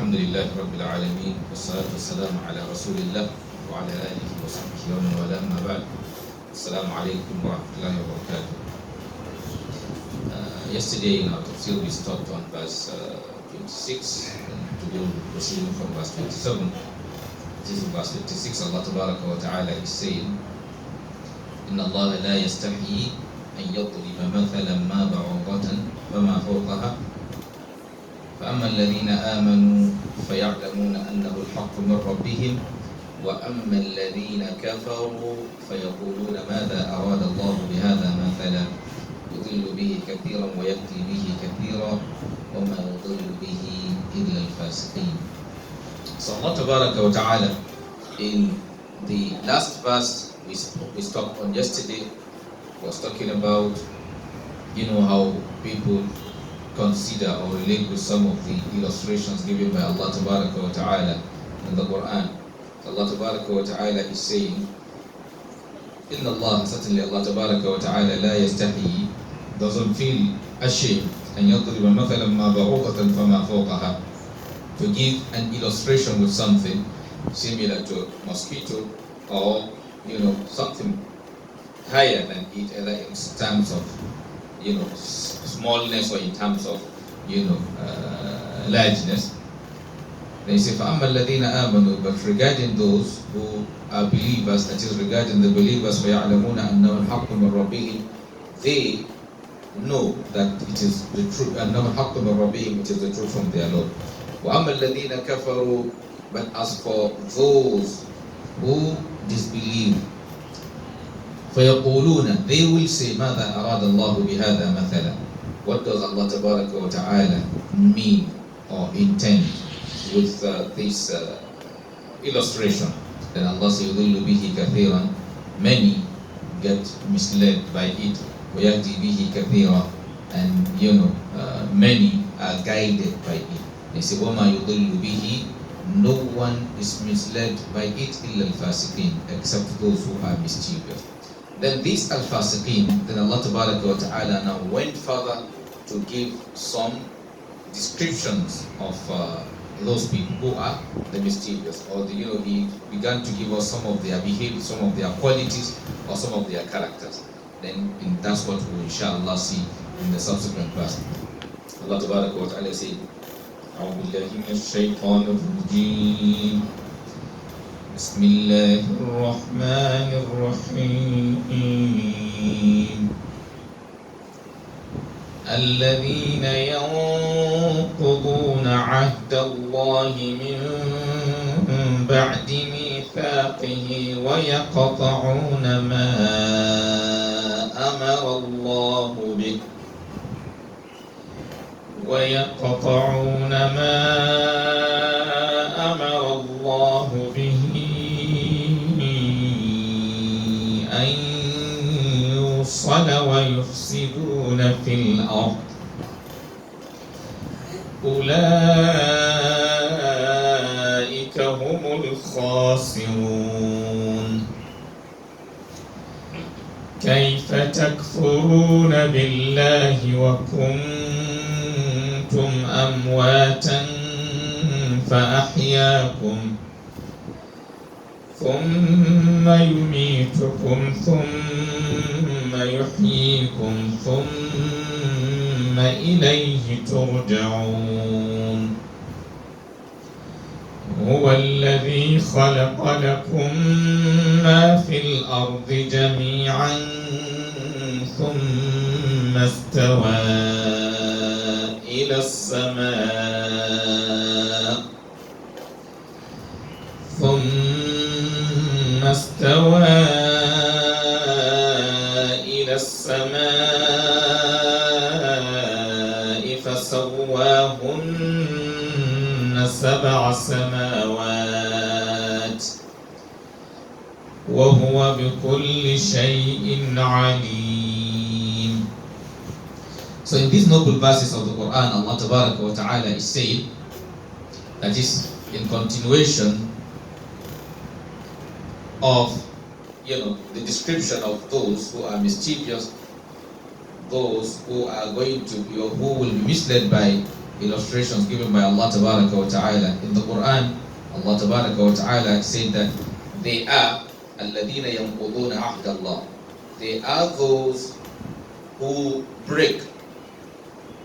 الحمد لله رب العالمين والصلاة والسلام على رسول الله وعلى آله وصحبه ومن والاه أما بعد. السلام عليكم ورحمة الله وبركاته. Yesterday in our Tafseer we stopped on verse 26 and today we'll be proceeding from verse 27. It is in verse 26 Allah Tabaraka wa Ta'ala is saying إن الله لا يستحيي أن يضرب مثلا ما بعوضة فما فوقها فأما الذين آمنوا فيعلمون أنه الحق من ربهم وأما الذين كفروا فيقولون ماذا أراد الله بهذا مثلا يضل به كثيرا ويهدي به كثيرا وما يضل به إلا الفاسقين. So Allah Tabaraka wa Ta'ala in the last verse we stopped on yesterday was talking about how people consider or relate with some of the illustrations given by Allah Tabaraka wa Ta'ala in the Quran. Allah Tabaraka wa Ta'ala is saying, Inna Allah, certainly Allah Tabaraka wa Ta'ala la yastahi, doesn't feel ashamed and yadriba mathalan ma ba'uqatan fama fawqaha, to give an illustration with something similar to a mosquito or something higher than it, either in terms of smallness or in terms of largeness. They say فَأَمَّا الَّذِينَ آمَنُوا, but regarding those who are believers, that is regarding the believers, فَيَعْلَمُونَ أَنَّهُ الْحَقُّ مِنْ رَبِّهِمْ, they know that it is the truth, أَنَّهُ الْحَقُّ مِنْ رَبِّهِمْ, it is the truth from their Lord. وَأَمَّا الَّذِينَ كَفَرُوا, but as for those who disbelieve, فيقولون, they will say ماذا أراد الله بهذا مثلا, what does Allah Tabaraka wa Ta'ala mean or intend with this illustration? Then Allah says يضل به كثيرا, many get misled by it, ويهدي به كثيرا, and many are guided by it. They say وما يضل به, no one is misled by it إلا الفاسقين, except those who are mischievous. Then these al-fasiqeen, then Allah Tabaraka wa Ta'ala now went further to give some descriptions of those people who are the mischievous, or He began to give us some of their behavior, some of their qualities, or some of their characters. Then that's what we will inshallah see in the subsequent verse. Allah Tabaraka wa Ta'ala said, أعوذ بالله من الشيطان الرجيم بسم الله الرحمن الرحيم الذين ينقضون عهد الله من بعد ميثاقه ويقطعون ما أمر الله به أن يوصل ويفسدون في الأرض أولئك هم الخاسرون كيف تكفرون بالله وكنتم أمواتا فأحياكم ثم يميتكم ثم يحييكم ثم إليه ترجعون هو الذي خلق لكم ما في الأرض جميعا ثم استوى إلى السماء فسواهن 7 سماوات وهو بكل شيء عليم. So in these noble verses of the Quran, Allah Tabaraka wa Ta'ala is saying, that is in continuation of the description of those who are mischievous, those who are going to who will be misled by illustrations given by Allah Tabaraka wa Ta'ala. In the Quran, Allah Tabaraka wa Ta'ala said that they are الَّذِينَ يَنْقُضُونَ عَهْدَ اللَّهِ. They are those who break,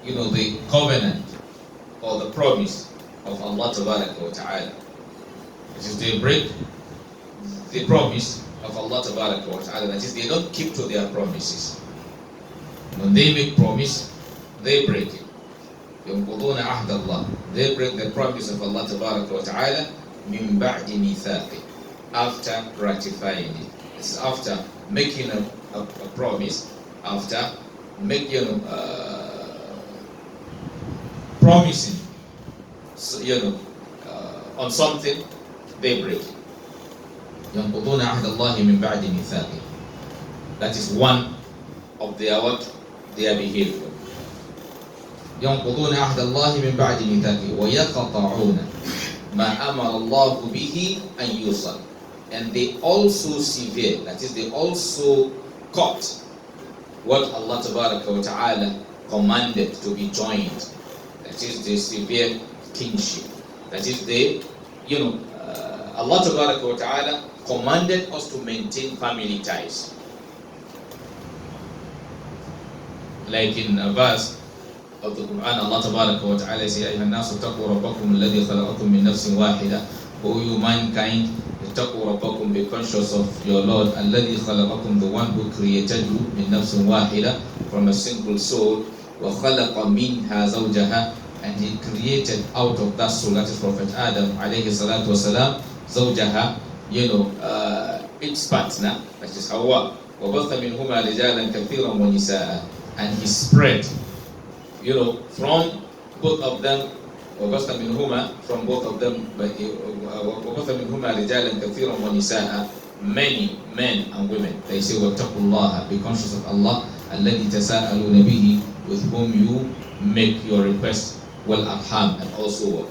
the covenant or the promise of Allah Tabaraka wa Ta'ala. That is, they break the promise of Allah Tabaraka wa Ta'ala. That is, they don't keep to their promises. When they make promise, they break it. ينقضون عهد الله. They break the promise of Allah Tabaraka wa Ta'ala من بعد ميثاقه, after ratifying it. It's after making a promise, after making promising, on something, they break it. ينقضون عهد الله من بعد ميثاقه. That is one of their behavior. ينقضون عهد الله من بعد ميثاقه ويقطعون ما أمر الله به أن يوصل. And they also sever, that is, they also cut what Allah Tabaraka wa Ta'ala commanded to be joined. That is, they sever kinship. That is, Allah Tabaraka wa Ta'ala commanded us to maintain family ties. Like in a verse of the Quran, Allah Tabaraka wa Ta'ala says, أَيُّهَا النَّاسُ اتَّقُوا رَبَّكُمُ الَّذِي خَلَقَكُم مِّن نَّفْسٍ وَاحِدَةٍ. O you mankind, اتَّقُوا رَبَّكُم, be conscious of your Lord, الَّذِي خَلَقَكُم, the one who created you, مِّن نَّفْسٍ وَاحِدَةٍ, from a single soul, وَخَلَقَ مِنْهَا زَوْجَهَا, and he created out of that soul, that is Prophet Adam alayhi salatu wasalam, زَوْجَهَا, its partner, that is Hawa, وَبَثَّ مِنْهُمَا رِجَالًا كَثِيرًا وَنِسَاءً, and he spread, from both of them, وَبَثَّ مِنْهُمَا, from both of them, وَبَثَّ مِنْهُمَا رِجَالًا كَثِيرًا وَنِسَاءً, many men and women. They say, وَاتَّقُوا اللَّهَ, be conscious of Allah, الَّذِي تَسَاءَلُونَ بِهِ, with whom you make your request, وَالْأَرْحَامِ, and also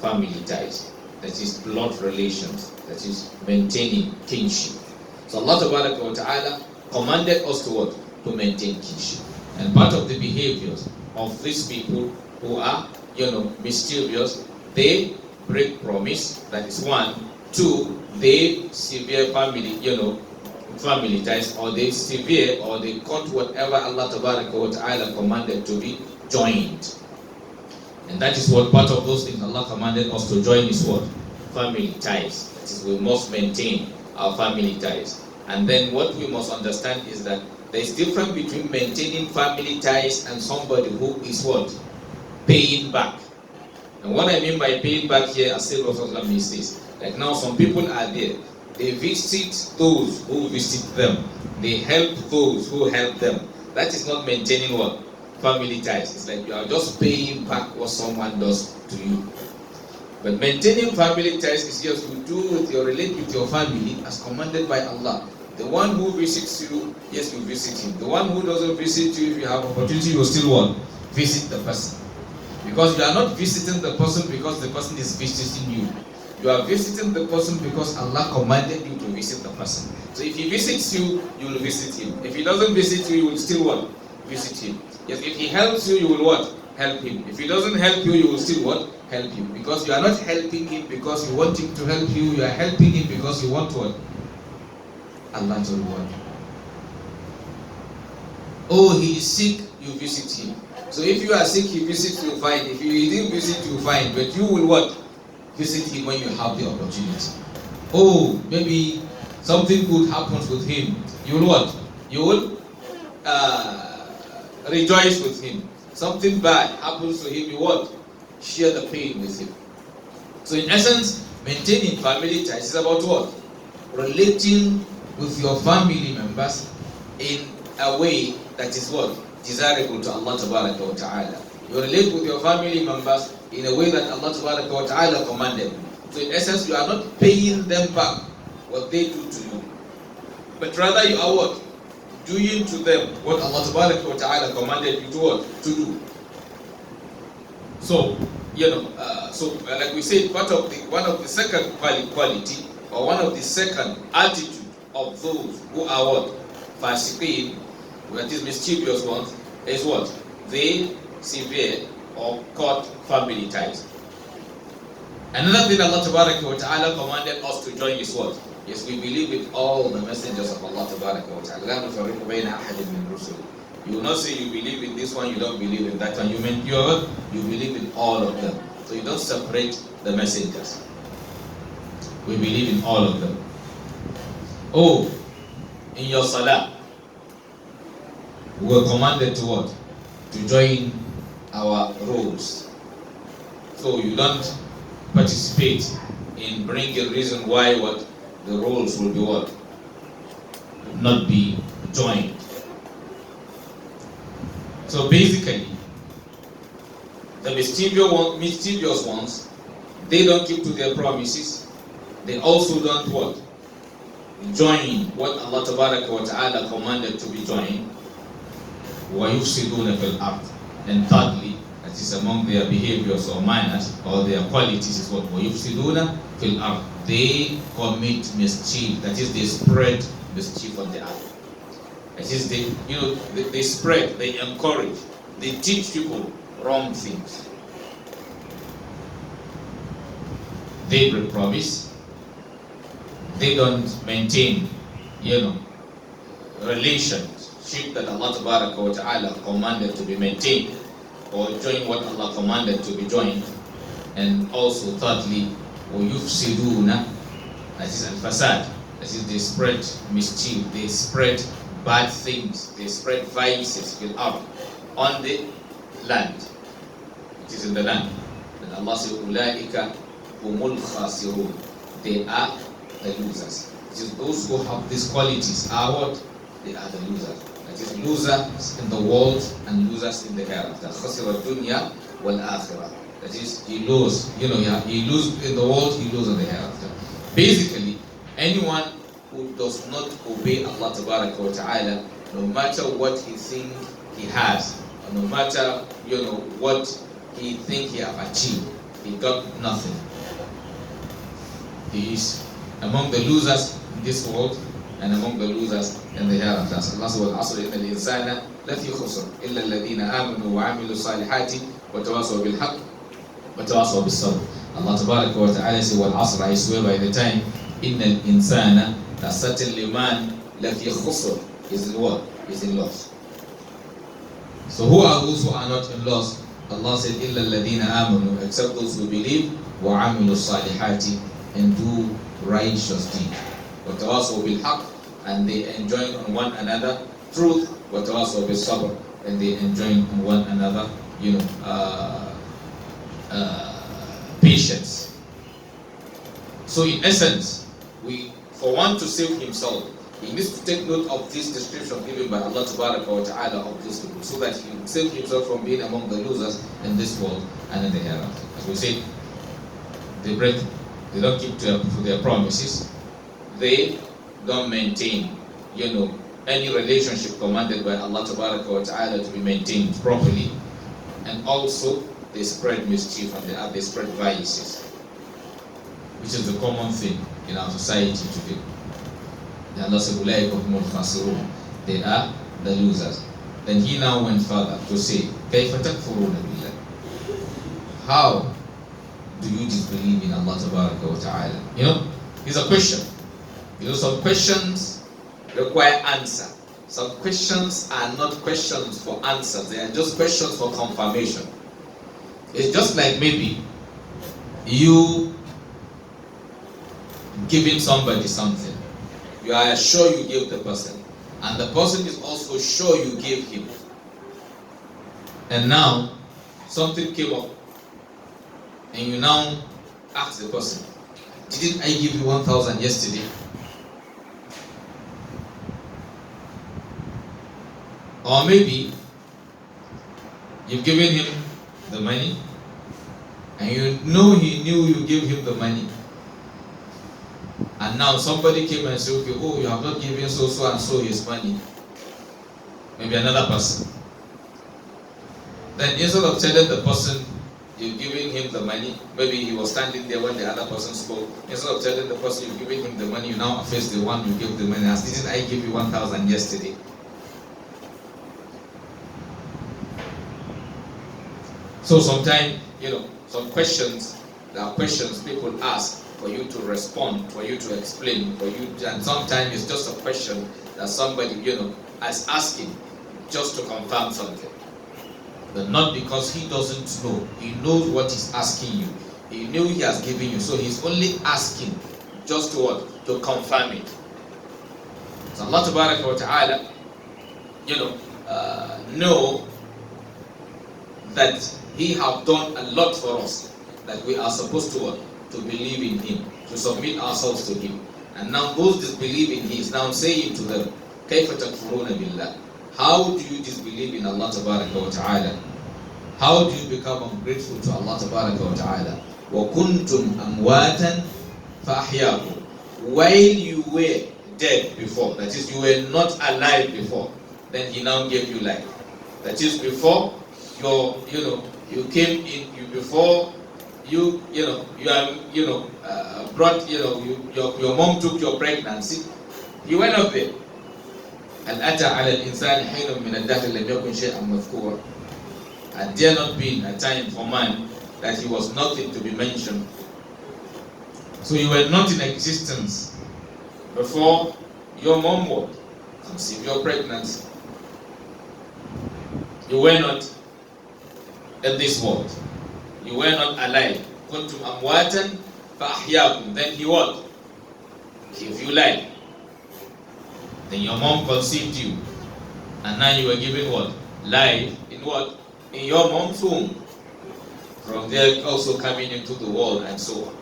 family ties. That is blood relations, that is maintaining kinship. So Allah Tabaraka wa Ta'ala commanded us to what? To maintain kinship. And part of the behaviors of these people who are, mischievous, they break promise, that is one. Two, they sever family, family ties, or they sever or they cut whatever Allah Tabaraka wa Ta'ala commanded to be joined. And that is what part of those things Allah commanded us to join is what? Family ties. That is, we must maintain our family ties. And then what we must understand is that there is difference between maintaining family ties and somebody who is what? Paying back. And what I mean by paying back here, as Sayyid Rasulullah is this. Like now some people are there. They visit those who visit them. They help those who help them. That is not maintaining what? Family ties. It's like you are just paying back what someone does to you. But maintaining family ties is just you relate with your family as commanded by Allah. The one who visits you, yes, you visit him. The one who doesn't visit you, if you have opportunity, you still want visit the person. Because you are not visiting the person because the person is visiting you. You are visiting the person because Allah commanded you to visit the person. So if he visits you, you will visit him. If he doesn't visit you, you will still what? Visit him. Yes, if he helps you, you will what? Help him. If he doesn't help you, you will still what? Help him. Because you are not helping him because you want him to help you. You are helping him because you want what? Allah to reward you. Oh, he is sick, you visit him. So if you are sick, he visits you, fine. If he didn't visit you, fine. But you will what? Visit him when you have the opportunity. Oh, maybe something good happens with him. You will what? You will rejoice with him. Something bad happens to him, you what? Share the pain with him. So in essence, maintaining family ties is about what? Relating with your family members in a way that is what? Desirable to Allah Tabaraka wa Ta'ala. You relate with your family members in a way that Allah Tabaraka wa Ta'ala commanded. So in essence, you are not paying them back what they do to you. But rather you are what? Doing to them what Allah Tabaraka wa Ta'ala commanded you to what? To do. So, like we said, one of the second quality, or one of the second attitude of those who are what? Fasiqeen, that is mischievous ones, is what? They sever or cut family ties. Another thing Allah Ta'ala commanded us to join is what? Yes, we believe with all the messengers of Allah Ta'ala. You will not say you believe in this one, you don't believe in that one. You believe in all of them. So you don't separate the messengers. We believe in all of them. Oh, in your salah, we were commanded to what? To join our roles. So you don't participate in bringing a reason why what the roles will be what? Not be joined. So basically, the mischievous ones, they don't keep to their promises. They also don't what? Join what Allah Ta'ala commanded to be joined. وَيُفْسِدُونَ فِي الْأَرْضِ. And thirdly, that is among their behaviors or manners or their qualities is what? وَيُفْسِدُونَ فِي الْأَرْضِ. They commit mischief, that is they spread mischief on the earth. That is they spread, they encourage, they teach people wrong things. They break promise. They don't maintain, relationship that Allah Ta'ala commanded to be maintained, or join what Allah commanded to be joined. And also thirdly, وَيُفْسِدُونَ, that is al-fasad, that is they spread mischief, they spread bad things, they spread vices on the land. It is in the land. And Allah says, أُولَٰئِكَ هُمُ الْخَاسِرُونَ. They are the losers. It is those who have these qualities are what? They are the losers. That is losers in the world and losers in the hereafter. خَسِرَ الدُّنْيَا وَالْآخِرَةِ. That is, he loses. He loses in the world, he loses in the hereafter. Basically, anyone who does not obey Allah Ta'ala, no matter what he thinks he has, no matter what he thinks he have achieved, he got nothing. He is among the losers in this world and among the losers in the hereafter. Allah says, وَالْعَصْرِ إِنَّ الْإِنسَانَ لَفِي خُسْرٍ إِلَّا الَّذِينَ آمَنُوا وَعَمِلُوا الصَّالِحَاتِ وَتَوَاصَوْا بِالْحَقِّ وَتَوَاصَوْا بِالصَّبْرِ. Allah Ta'ala says, وَالْعَصْرِ, I swear by the time, إِنَّ الْإِنسَانَ, that certainly man, لَفِي خُسْرٍ, is in what? Is in loss. So who are those who are not in loss? Allah said, إِلَّا الَّذِينَ آمَنُوا, except those who believe, وَعَمِلُوا الصَّالِحَاتِ, and do righteous deeds. وَتَوَاصَوْا بِالْحَقِّ, and they enjoin on one another truth. وَتَوَاصَوْا بِالصَّبْرِ, and they enjoin on one another, patience. So in essence, for one to save himself, he needs to take note of this description given by Allah Ta'ala of these people, so that he will save himself from being among the losers in this world and in the hereafter. As we said, they don't keep to their promises. They don't maintain, any relationship commanded by Allah Ta'ala to be maintained properly. And also, they spread mischief and they spread vices, which is the common thing in our society today. Allah said, they are the losers. Then he now went further to say, كَيْفَ تَكْفُرُونَ بِاللَّهِ. How do you disbelieve in Allah Ta'ala? It's a question. Some questions require answer. Some questions are not questions for answers. They are just questions for confirmation. It's just like maybe you giving somebody something. You are sure you gave the person, and the person is also sure you gave him. And now something came up, and you now ask the person, didn't I give you 1,000 yesterday? Or maybe you've given him the money, and you know he knew you gave him the money. And now somebody came and said, okay, you have not given so and so his money. Maybe another person. Then instead of telling the person you're giving him the money, maybe he was standing there when the other person spoke. Instead of telling the person you're giving him the money, you now face the one you gave the money. As didn't I give you 1,000 yesterday? So sometimes, some questions, there are questions people ask for you to respond, for you to explain, and sometimes it's just a question that somebody, is asking just to confirm something. But not because he doesn't know. He knows what he's asking you. He knew he has given you. So he's only asking just to what? To confirm it. So Allah Ta'ala, know that He have done a lot for us, that we are supposed to believe in Him, to submit ourselves to Him. And now those disbelieving, He is now saying to them, كَيْفَ تَكْفُرُونَ بِاللَّهِ? How do you disbelieve in Allah Ta'ala? How do you become ungrateful to Allah Ta'ala? وَكُنْتُمْ أَمْوَاتًا فَأَحْيَاكُمْ. While you were dead before, that is, you were not alive before, then He now gave you life. That is, before you came in, before you brought, your mom took your pregnancy, you went up there. And أتى على الإنسان حين من الدهر لم يكن شيئا مذكورا. And there not been a time for man that he was nothing to be mentioned. So you were not in existence before your mom would conceive your pregnancy. You were not in this world. You were not alive. كنتم أمواتا فأحياكم. Then He what? Give you life. Then your mom conceived you, and now you were given what? Life in what? In your mom's womb. From there also coming into the world and so on.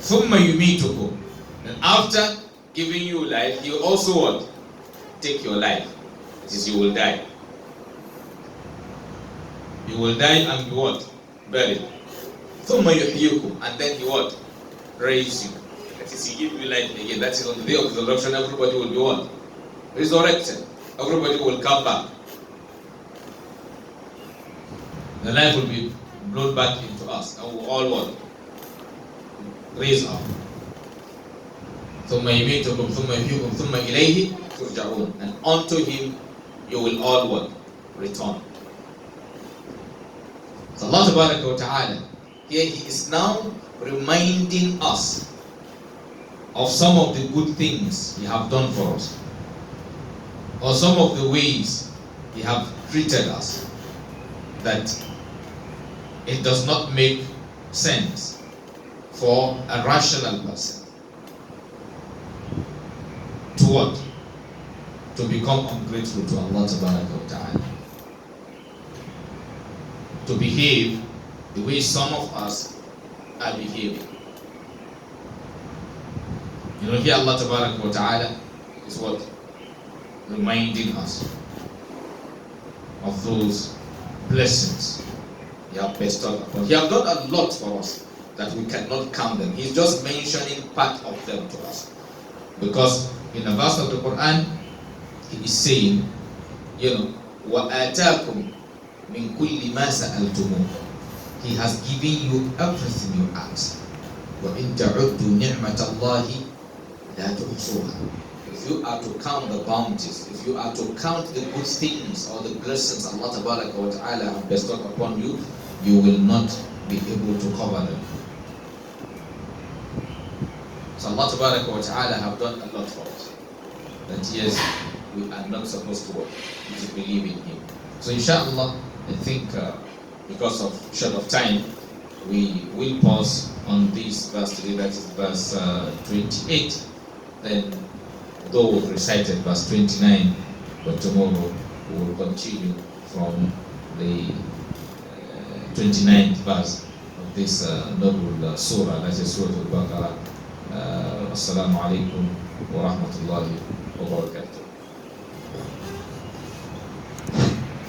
ثُمَّ يُمِيتُكُمْ. And after giving you life, He also what? Take your life. That is, you will die. You will die and be what? Buried. ثُمَّ يُحْيِيكُمْ. And then He what? Raise you. That is, He give you life again. That is, on the day of resurrection, everybody will be what? Resurrected. Everybody will come back. The life will be blown back into us, and we will all what? Raise up. ثُمَّ يُمِيتُكُمْ ثُمَّ يُحْيِيكُمْ ثُمَّ إِلَيْهِ تُرْجَعُونَ. And unto Him you will all what? Return. So Allah Ta'ala, here He is now reminding us of some of the good things He have done for us, or some of the ways He have treated us, that it does not make sense for a rational person to what? To become ungrateful to Allah Ta'ala. To behave the way some of us are behaving. Here Allah Ta'ala is what? Reminding us of those blessings He has bestowed upon us. He has done a lot for us that we cannot count them. He's just mentioning part of them to us. Because in a verse of the Quran, He is saying, وَآتَاكُمْ مِنْ كُلِّ مَا سَأَلْتُمُوهُ. He has given you everything you ask. وَإِن تَعُدُّوا نِعْمَةَ اللَّهِ لَا تُحْصُوهَا. If you are to count the bounties, if you are to count the good things or the blessings Allah Ta'ala have bestowed upon you, you will not be able to cover them. So Allah Ta'ala have done a lot for us. That yes, we are not supposed to believe in Him. So inshallah, I think because of short of time, we will pause on this verse today, that is verse 28. Then, though we've recited verse 29, but tomorrow we will continue from the 29th verse of this noble surah, that is Surah Al-Baqarah. Assalamu alaikum wa rahmatullahi wa barakatuh.